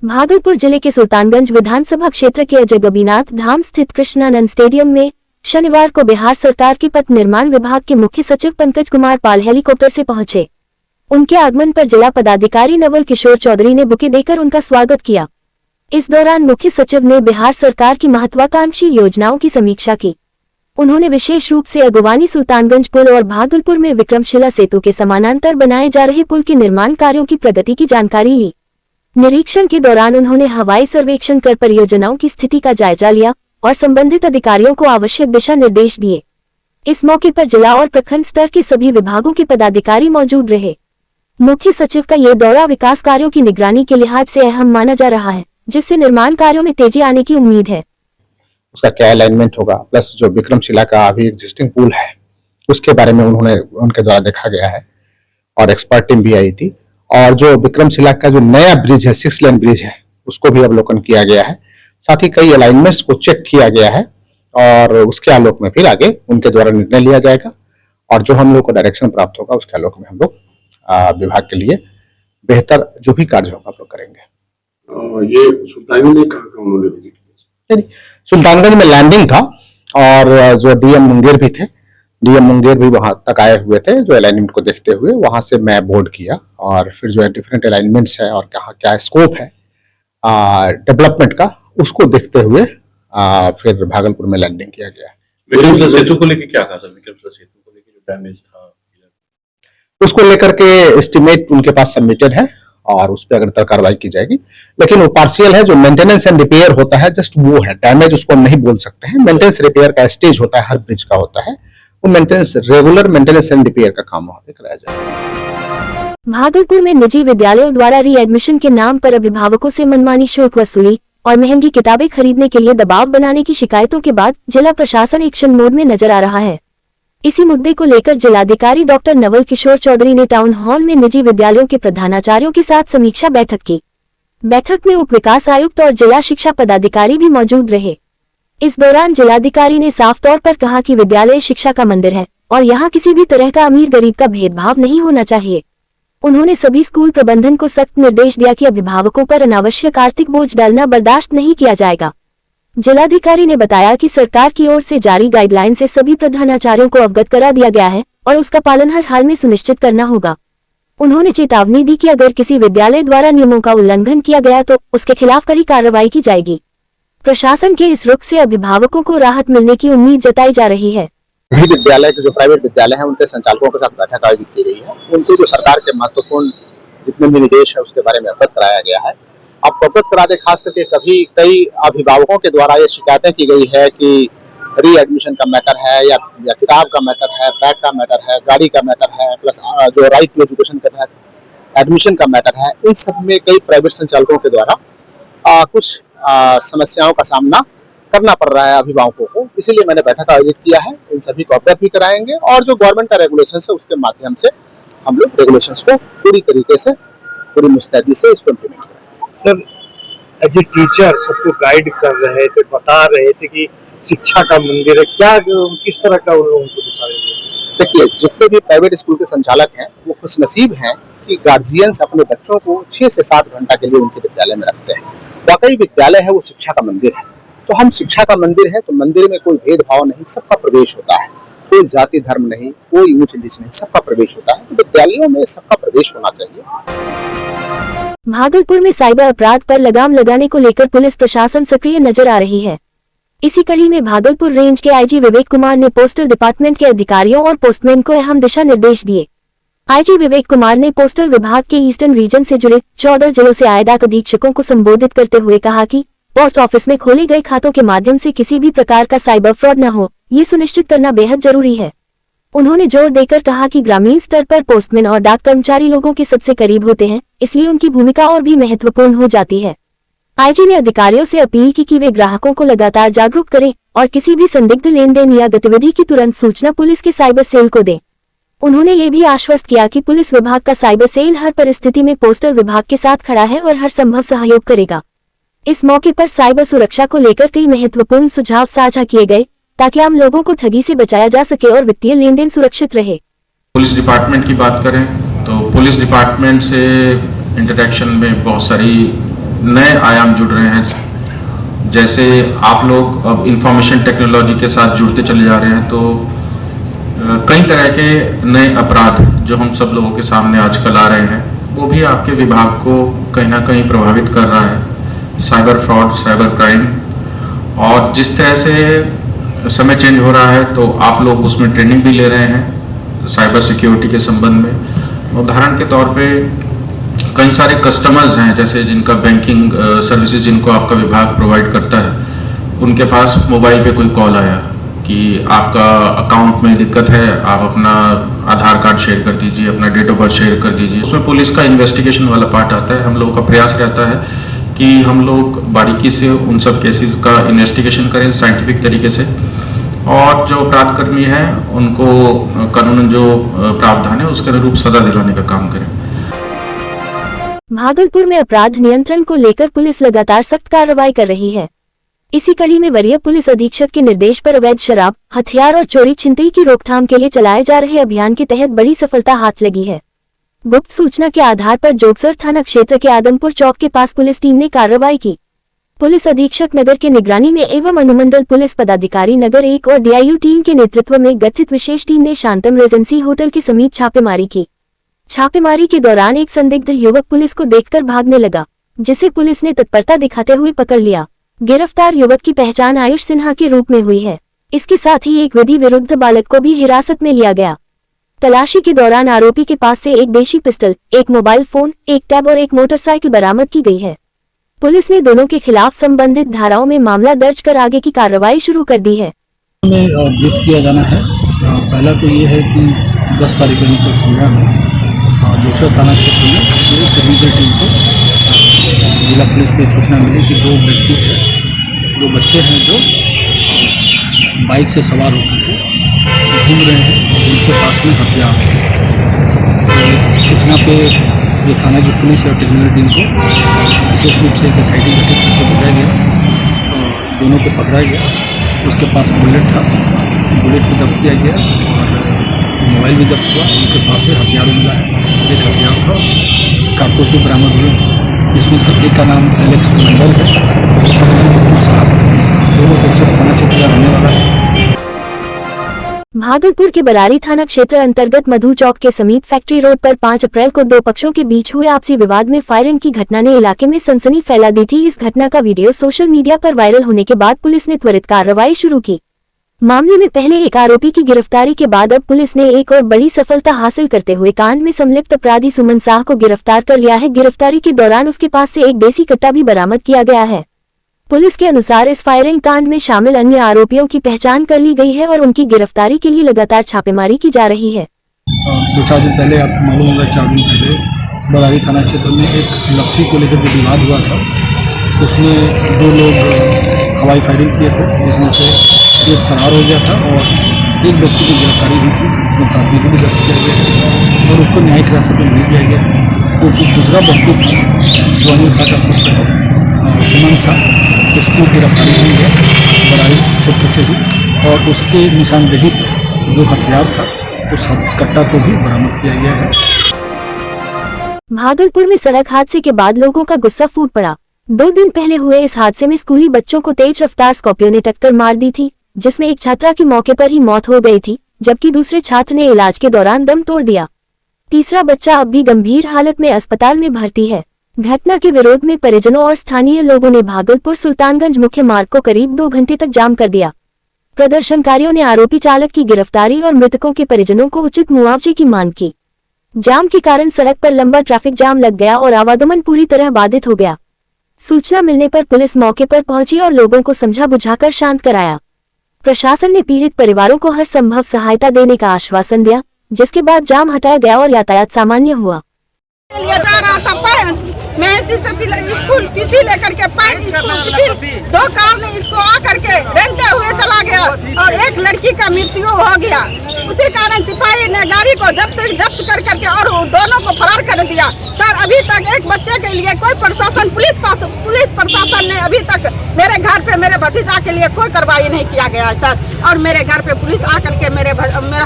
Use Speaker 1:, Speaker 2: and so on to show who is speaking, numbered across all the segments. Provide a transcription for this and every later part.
Speaker 1: भागलपुर जिले के सुल्तानगंज विधानसभा क्षेत्र के अजय गोपीनाथ धाम स्थित कृष्णानंद स्टेडियम में शनिवार को बिहार सरकार के पथ निर्माण विभाग के मुख्य सचिव पंकज कुमार पाल हेलीकॉप्टर से पहुंचे। उनके आगमन पर जिला पदाधिकारी नवल किशोर चौधरी ने बुके देकर उनका स्वागत किया। इस दौरान मुख्य सचिव ने बिहार सरकार की महत्वाकांक्षी योजनाओं की समीक्षा की। उन्होंने विशेष रूप से अगवानी सुल्तानगंज पुल और भागलपुर में विक्रमशिला सेतु के समानांतर बनाए जा रहे पुल के निर्माण कार्यों की प्रगति की जानकारी ली। निरीक्षण के दौरान उन्होंने हवाई सर्वेक्षण कर परियोजनाओं की स्थिति का जायजा लिया और संबंधित अधिकारियों को आवश्यक दिशा निर्देश दिए। इस मौके पर जिला और प्रखंड स्तर के सभी विभागों के पदाधिकारी मौजूद रहे। मुख्य सचिव का ये दौरा विकास कार्यों की निगरानी के लिहाज से अहम माना जा रहा है, जिससे निर्माण कार्यों में तेजी आने की उम्मीद है।
Speaker 2: उसका क्या अलाइनमेंट होगा, प्लस जो विक्रमशिला का अभी एग्जिस्टिंग पुल है उसके बारे में उनके द्वारा देखा गया है और एक्सपर्ट टीम भी आई थी। और जो विक्रमशिला का जो नया ब्रिज है, 6 लेन ब्रिज है, उसको भी अवलोकन किया गया है। साथ ही कई अलाइनमेंट्स को चेक किया गया है और उसके आलोक में फिर आगे उनके द्वारा निर्णय लिया जाएगा और जो हम लोग को डायरेक्शन प्राप्त होगा उसके आलोक में हम लोग विभाग के लिए बेहतर जो भी कार्य होगा आप लोग करेंगे।
Speaker 3: ये सुल्तानगंज में कहाँ उन्होंने विजिट किया?
Speaker 2: सुल्तानगंज में लैंडिंग था और जो डीएम मुंगेर भी थे, डीएम मुंगेर भी वहां तक आए हुए थे। जो अलाइनमेंट को देखते हुए वहां से मैं बोर्ड किया और फिर जो है डिफरेंट अलाइनमेंट्स है और कहाँ क्या स्कोप है डेवलपमेंट का, उसको देखते हुए फिर भागलपुर में लैंडिंग किया गया।
Speaker 3: विक्रमशिला सेतु को लेकर क्या कहा था? विक्रमशिला सेतु को लेकर जो डैमेज था
Speaker 2: उसको लेकर के एस्टिमेट उनके पास सबमिटेड है और उस पर अगर कार्रवाई की जाएगी, लेकिन वो पार्शियल है। जो मेंटेनेंस एंड रिपेयर होता है जस्ट वो है, डैमेज उसको हम नहीं बोल सकते हैं। मेंटेनेंस रिपेयर का स्टेज होता है, हर ब्रिज का होता है, वो maintenance regular maintenance and repair का काम वहां पे कराया जाएगा।
Speaker 1: भागलपुर में निजी विद्यालयों द्वारा रीएडमिशन के नाम पर अभिभावकों से मनमानी शुल्क वसूली और महंगी किताबें खरीदने के लिए दबाव बनाने की शिकायतों के बाद जिला प्रशासन एक्शन मोड में नजर आ रहा है। इसी मुद्दे को लेकर जिलाधिकारी डॉक्टर नवल किशोर चौधरी ने टाउन हॉल में निजी विद्यालयों के प्रधानाचार्यों के साथ समीक्षा बैठक की। बैठक में उप विकास आयुक्त और जिला शिक्षा पदाधिकारी भी मौजूद रहे। इस दौरान जिलाधिकारी ने साफ तौर पर कहा कि विद्यालय शिक्षा का मंदिर है और यहाँ किसी भी तरह का अमीर गरीब का भेदभाव नहीं होना चाहिए। उन्होंने सभी स्कूल प्रबंधन को सख्त निर्देश दिया कि अभिभावकों पर अनावश्यक आर्थिक बोझ डालना बर्दाश्त नहीं किया जाएगा। जिलाधिकारी ने बताया कि सरकार की ओर से जारी गाइडलाइन से सभी प्रधानाचार्यों को अवगत करा दिया गया है और उसका पालन हर हाल में सुनिश्चित करना होगा। उन्होंने चेतावनी दी कि अगर किसी विद्यालय द्वारा नियमों का उल्लंघन किया गया तो उसके खिलाफ कड़ी कार्रवाई की जाएगी। प्रशासन के इस रुख से अभिभावकों को राहत मिलने की उम्मीद जताई जा रही है।
Speaker 2: विद्यालय के जो प्राइवेट विद्यालय हैं उनके संचालकों के साथ बैठक आयोजित की गई है। उनको जो सरकार के महत्वपूर्ण जितने भी निर्देश है उसके बारे में अवगत कराया गया है। अब अवगत करा दे, खास करके कई अभिभावकों के द्वारा ये शिकायतें की गई है कि री एडमिशन का मैटर है या किताब का मैटर है, बैग का मैटर है, गाड़ी का मैटर है, प्लस जो राइट टू एजुकेशन के तहत एडमिशन का मैटर है। इन सब में कई प्राइवेट संचालकों के द्वारा कुछ समस्याओं का सामना करना पड़ रहा है अभिभावकों को। इसीलिए मैंने बैठक आयोजित किया है। इन सभी को अवगत भी कराएंगे और जो गवर्नमेंट का रेगुलेशन है उसके माध्यम से हम लोग रेगुलेशंस को पूरी तरीके से, पूरी मुस्तैदी से इसको इम्प्लीमेंट करेंगे।
Speaker 4: सर, एज ए टीचर सबको गाइड कर रहे थे, बता रहे थे कि शिक्षा का मंदिर है, क्या किस तरह का उन लोगों को दिखा रहे थे?
Speaker 2: देखिए, जितने भी प्राइवेट स्कूल के संचालक हैं वो खुशनसीब हैं कि गार्जियंस अपने बच्चों को 6 से 7 घंटा के लिए उनके विद्यालय में रखते हैं। वाकई विद्यालय है वो शिक्षा का मंदिर है, तो हम शिक्षा का मंदिर है तो मंदिर में कोई भेदभाव नहीं, सबका प्रवेश होता है। कोई जाति धर्म नहीं, कोई ऊंच नीच नहीं, सबका प्रवेश होता है। तो विद्यालयों में सबका प्रवेश होना चाहिए।
Speaker 1: भागलपुर में साइबर अपराध पर लगाम लगाने को लेकर पुलिस प्रशासन सक्रिय नजर आ रही है। इसी कड़ी में भागलपुर रेंज के आईजी विवेक कुमार ने पोस्टल डिपार्टमेंट के अधिकारियों और पोस्टमैन को अहम दिशा निर्देश दिए। आईजी विवेक कुमार ने पोस्टल विभाग के ईस्टर्न रीजन से जुड़े 14 जिलों से आए डाक अधीक्षकों को संबोधित करते हुए कहा कि पोस्ट ऑफिस में खोले गए खातों के माध्यम से किसी भी प्रकार का साइबर फ्रॉड न हो, ये सुनिश्चित करना बेहद जरूरी है। उन्होंने जोर देकर कहा कि ग्रामीण स्तर पर पोस्टमैन और डाक कर्मचारी लोगों के सबसे करीब होते हैं, इसलिए उनकी भूमिका और भी महत्वपूर्ण हो जाती है। आईजी ने अधिकारियों से अपील की कि वे ग्राहकों को लगातार जागरूक करें और किसी भी संदिग्ध लेन देन या गतिविधि की तुरंत सूचना पुलिस के साइबर सेल को दें। उन्होंने ये भी आश्वस्त किया कि पुलिस विभाग का साइबर सेल हर परिस्थिति में पोस्टल विभाग के साथ खड़ा है और हर संभव सहयोग करेगा। इस मौके पर साइबर सुरक्षा को लेकर कई महत्वपूर्ण सुझाव साझा किए गए ताकि आम लोगों को ठगी से बचाया जा सके और वित्तीय लेन देन सुरक्षित रहे।
Speaker 5: पुलिस डिपार्टमेंट की बात करें तो पुलिस डिपार्टमेंट से इंटरेक्शन में बहुत सारी नए आयाम जुड़ रहे हैं। जैसे आप लोग अब इंफॉर्मेशन टेक्नोलॉजी के साथ जुड़ते चले जा रहे हैं, तो कई तरह के नए अपराध जो हम सब लोगों के सामने आजकल आ रहे हैं, वो भी आपके विभाग को कहीं ना कहीं प्रभावित कर रहा है। साइबर फ्रॉड, साइबर क्राइम, और जिस तरह से समय चेंज हो रहा है तो आप लोग उसमें ट्रेनिंग भी ले रहे हैं साइबर सिक्योरिटी के संबंध में। उदाहरण के तौर पे कई सारे कस्टमर्स हैं, जैसे जिनका बैंकिंग सर्विसेज जिनको आपका विभाग प्रोवाइड करता है, उनके पास मोबाइल पे कोई कॉल आया कि आपका अकाउंट में दिक्कत है, आप अपना आधार कार्ड शेयर कर दीजिए, अपना डेट ऑफ बर्थ शेयर कर दीजिए। उसमें पुलिस का इन्वेस्टिगेशन वाला पार्ट आता है। हम लोगों का प्रयास रहता है कि हम लोग बारीकी से उन सब केसेस का इन्वेस्टिगेशन करें साइंटिफिक तरीके से, और जो अपराधकर्मी हैं उनको कानूनन जो प्रावधान है उसके अनुरूप सजा दिलाने का काम करें।
Speaker 1: भागलपुर में अपराध नियंत्रण को लेकर पुलिस लगातार सख्त कार्रवाई कर रही है। इसी कड़ी में वरीय पुलिस अधीक्षक के निर्देश पर अवैध शराब, हथियार और चोरी छिनतई की रोकथाम के लिए चलाए जा रहे अभियान के तहत बड़ी सफलता हाथ लगी है। गुप्त सूचना के आधार पर जोगसर थाना क्षेत्र के आदमपुर चौक के पास पुलिस टीम ने कार्रवाई की। पुलिस अधीक्षक नगर के निगरानी में एवं अनुमंडल पुलिस पदाधिकारी नगर 1 और डीआईयू टीम के नेतृत्व में गठित विशेष टीम ने शांतम रेजेंसी होटल के समीप छापेमारी की। छापेमारी के दौरान एक संदिग्ध युवक पुलिस को देखकर भागने लगा, जिसे पुलिस ने तत्परता दिखाते हुए पकड़ लिया। गिरफ्तार युवक की पहचान आयुष सिन्हा के रूप में हुई है। इसके साथ ही एक विधि विरुद्ध बालक को भी हिरासत में लिया गया। तलाशी के दौरान आरोपी के पास से एक देशी पिस्टल, एक मोबाइल फोन, एक टैब और एक मोटरसाइकिल बरामद की गई है। पुलिस ने दोनों के खिलाफ संबंधित धाराओं में मामला दर्ज कर आगे की कार्रवाई शुरू कर दी है।
Speaker 6: हमें ब्रीफ किया जाना है। पहला तो ये है कि 10 तारीख को कल संध्या में जोगसर थाना क्षेत्र में पूरी टेक्निकल टीम को जिला पुलिस को सूचना मिली कि 2 व्यक्ति हैं, 2 बच्चे हैं जो बाइक से सवार होकर के घूम रहे हैं, उनके पास में हथियार है। तो सूचना पे जो थाना की पुलिस और टेक्निकल टीम को विशेष रूप से SIT गठित करके भेजा गया और दोनों को पकड़ा गया। उसके पास बुलेट था, बुलेट को जब्त किया गया और मोबाइल भी जब्त हुआ। उनके पास से हथियार मिला है, एक हथियार था, कारतूस भी बरामद हुए, जिसमें से एक का नाम एलेक्स मंडल है, दूसरा नाम बिट्टू साहब, दोनों जोगसर थाना क्षेत्र का रहने वाला है।
Speaker 1: भागलपुर के बरारी थाना क्षेत्र अंतर्गत मधु चौक के समीप फैक्ट्री रोड पर 5 अप्रैल को 2 पक्षों के बीच हुए आपसी विवाद में फायरिंग की घटना ने इलाके में सनसनी फैला दी थी। इस घटना का वीडियो सोशल मीडिया पर वायरल होने के बाद पुलिस ने त्वरित कार्रवाई शुरू की। मामले में पहले एक आरोपी की गिरफ्तारी के बाद अब पुलिस ने एक और बड़ी सफलता हासिल करते हुए कांड में संलिप्त अपराधी सुमन शाह को गिरफ्तार कर लिया है। गिरफ्तारी के दौरान उसके पास से एक देसी कट्टा भी बरामद किया गया है। पुलिस के अनुसार इस फायरिंग कांड में शामिल अन्य आरोपियों की पहचान कर ली गई है और उनकी गिरफ्तारी के लिए लगातार छापेमारी की जा रही है।
Speaker 6: 2-4 दिन पहले आपको मालूम होगा, 4 दिन पहले बरारी थाना क्षेत्र में एक लस्सी को लेकर जो विवाद हुआ था, उसमें 2 लोग हवाई फायरिंग किए थे, जिसमें से एक फरार हो गया था और एक व्यक्ति की गिरफ्तारी हुई थी, उसमें प्राथमिकी भी दर्ज किया गया है और उसको न्यायिक हिरासत में भेज दिया गया। तो फिर दूसरा व्यक्ति था जो अनिल शाह का पुत्र है, सुमन शाह, उसकी गिरफ्तारी हुई है बरारी क्षेत्र से ही और उसके निशानदेही पर जो हथियार था उस कट्टा को भी बरामद किया गया है।
Speaker 1: भागलपुर में सड़क हादसे के बाद लोगों का गुस्सा फूट पड़ा। 2 दिन पहले हुए इस हादसे में स्कूली बच्चों को तेज रफ्तार स्कॉर्पियो ने टक्कर मार दी थी, जिसमें एक छात्रा की मौके पर ही मौत हो गई थी, जबकि दूसरे छात्र ने इलाज के दौरान दम तोड़ दिया। तीसरा बच्चा अब भी गंभीर हालत में अस्पताल में भर्ती है। घटना के विरोध में परिजनों और स्थानीय लोगों ने भागलपुर सुल्तानगंज मुख्य मार्ग को करीब 2 घंटे तक जाम कर दिया। प्रदर्शनकारियों ने आरोपी चालक की गिरफ्तारी और मृतकों के परिजनों को उचित मुआवजे की मांग की। जाम के कारण सड़क पर लंबा ट्रैफिक जाम लग गया और आवागमन पूरी तरह बाधित हो गया। सूचना मिलने पर पुलिस मौके पर पहुंची और लोगों को समझा बुझाकर शांत कराया। प्रशासन ने पीड़ित परिवारों को हर संभव सहायता देने का आश्वासन दिया, जिसके बाद जाम हटाया गया और यातायात सामान्य हुआ।
Speaker 7: मैं स्कूल किसी लेकर के किसी 2 कार ने इसको आकर के रेंगते हुए चला गया और एक लड़की का मृत्यु हो गया। उसी कारण सिपाही ने गाड़ी को जब्त कर करके और दोनों को फरार कर दिया। सर, अभी तक एक बच्चे के लिए कोई प्रशासन पुलिस प्रशासन ने अभी तक मेरे घर पे मेरे भतीजा के लिए कोई कार्रवाई नहीं किया गया है सर। और मेरे घर पे पुलिस आकर के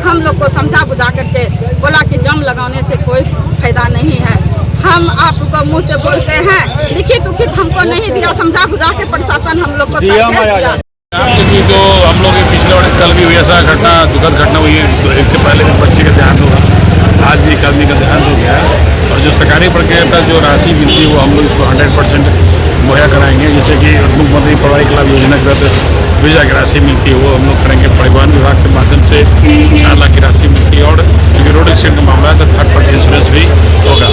Speaker 7: हम लोग को समझा बुझा करके बोला कि जम लगाने से कोई फायदा नहीं है। हम आपको मुंह से बोलते हैं, लिखित उखित हमको नहीं दिया, समझा बुझा के प्रशासन हम लोग को दिया।
Speaker 3: क्योंकि जो हम लोग पिछले और कल भी हुई ऐसा घटना, दुखद घटना हुई है, तो एक से पहले बच्चे का ध्यान होगा, आज भी एक आदमी का ध्यान हो गया है। और जो सरकारी प्रक्रिया का जो राशि मिलती है वो हम लोग इसको 100% मुहैया कराएंगे, जैसे कि मुख्यमंत्री प्रवाही लाभ योजना के तहत वीजा की राशि मिलती है वो हम लोग करेंगे। परिवहन विभाग के माध्यम से 4 लाख की राशि मिलती है, और क्योंकि रोड एक्सीडेंट का मामला है तो थर्ड पार्टी इंश्योरेंस भी होगा।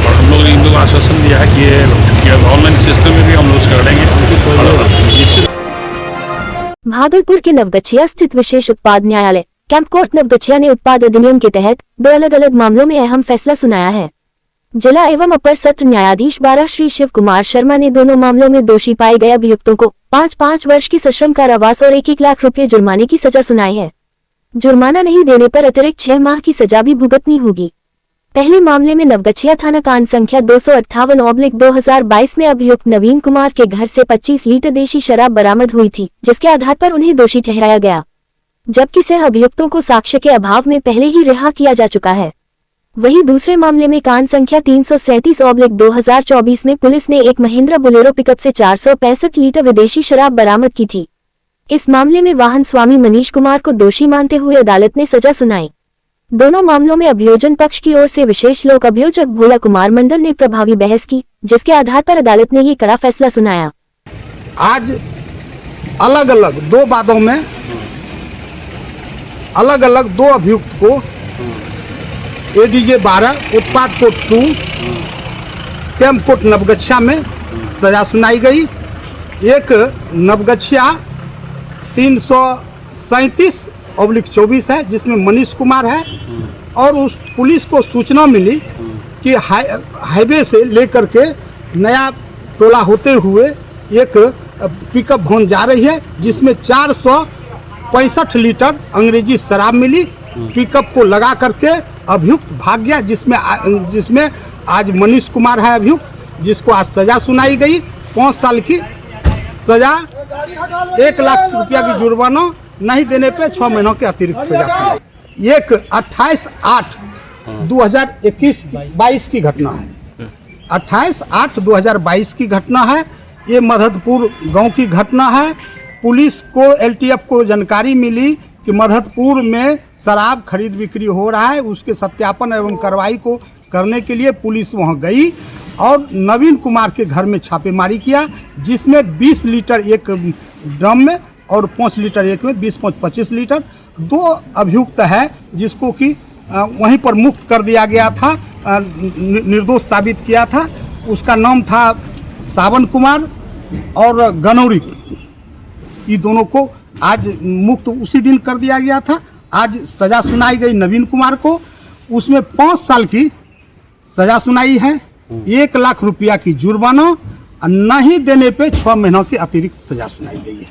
Speaker 3: और हम लोग इन लोग आश्वासन दिया है कि ये ऑनलाइन सिस्टम में भी हम लोग उसका करेंगे।
Speaker 1: भागलपुर के नवगछिया स्थित विशेष उत्पाद न्यायालय कैंप कोर्ट नवगछिया ने उत्पाद अधिनियम के तहत 2 अलग-अलग मामलों में अहम फैसला सुनाया है। जिला एवं अपर सत्र न्यायाधीश 12 श्री शिव कुमार शर्मा ने दोनों मामलों में दोषी पाए गए अभियुक्तों को 5-5 वर्ष की सश्रम कारावास और 1-1 लाख रुपए जुर्माने की सजा सुनाई है। जुर्माना नहीं देने पर अतिरिक्त 6 माह की सजा भी भुगतनी होगी। पहले मामले में नवगछिया थाना कांड संख्या 258/2022 में अभियुक्त नवीन कुमार के घर से 25 लीटर देशी शराब बरामद हुई थी, जिसके आधार पर उन्हें दोषी ठहराया गया, जबकि सह अभियुक्तों को साक्ष्य के अभाव में पहले ही रिहा किया जा चुका है। वहीं दूसरे मामले में कांड संख्या 337/2024 में पुलिस ने एक महिंद्रा बोलेरो पिकअप से 465 लीटर विदेशी शराब बरामद की थी। इस मामले में वाहन स्वामी मनीष कुमार को दोषी मानते हुए अदालत ने सजा सुनाई। दोनों मामलों में अभियोजन पक्ष की ओर से विशेष लोक अभियोजक भोला कुमार मंडल ने प्रभावी बहस की, जिसके आधार पर अदालत ने ये कड़ा फैसला सुनाया।
Speaker 8: आज अलग अलग 2 वादों में अलग अलग 2 अभियुक्त को ADJ 12 उत्पाद कोर्ट 2 कैंप कोर्ट नवगछिया में सजा सुनाई गई। एक नवगछिया 337/24 है, जिसमें मनीष कुमार है, और उस पुलिस को सूचना मिली कि हाईवे से लेकर के नया टोला होते हुए एक पिकअप वैन जा रही है, जिसमें 465 लीटर अंग्रेजी शराब मिली। पिकअप को लगा करके अभियुक्त भाग गया, जिसमें आज मनीष कुमार है अभियुक्त, जिसको आज सजा सुनाई गई 5 साल की सजा, 1 लाख रुपया की जुर्माना, नहीं देने पे 6 महीनों के अतिरिक्त सजा सुनाई। एक 28/8/2021-22 की घटना है। 28/8/2022 की घटना है। ये मधतपुर गांव की घटना है। पुलिस को LTF को जानकारी मिली कि मधतपुर में शराब खरीद बिक्री हो रहा है। उसके सत्यापन एवं कार्रवाई को करने के लिए पुलिस वहां गई और नवीन कुमार के घर में छापेमारी किया, जिसमें 20 लीटर एक ड्रम में और 5 लीटर एक में 20-25 लीटर 2 अभियुक्त है, जिसको कि वहीं पर मुक्त कर दिया गया था, निर्दोष साबित किया था। उसका नाम था सावन कुमार और गनौरी। ये दोनों को आज मुक्त उसी दिन कर दिया गया था। आज सजा सुनाई गई नवीन कुमार को, उसमें 5 साल की सजा सुनाई है, 1 लाख रुपया की जुर्माना, नहीं देने पे 6 महीनों की अतिरिक्त सजा सुनाई गई है।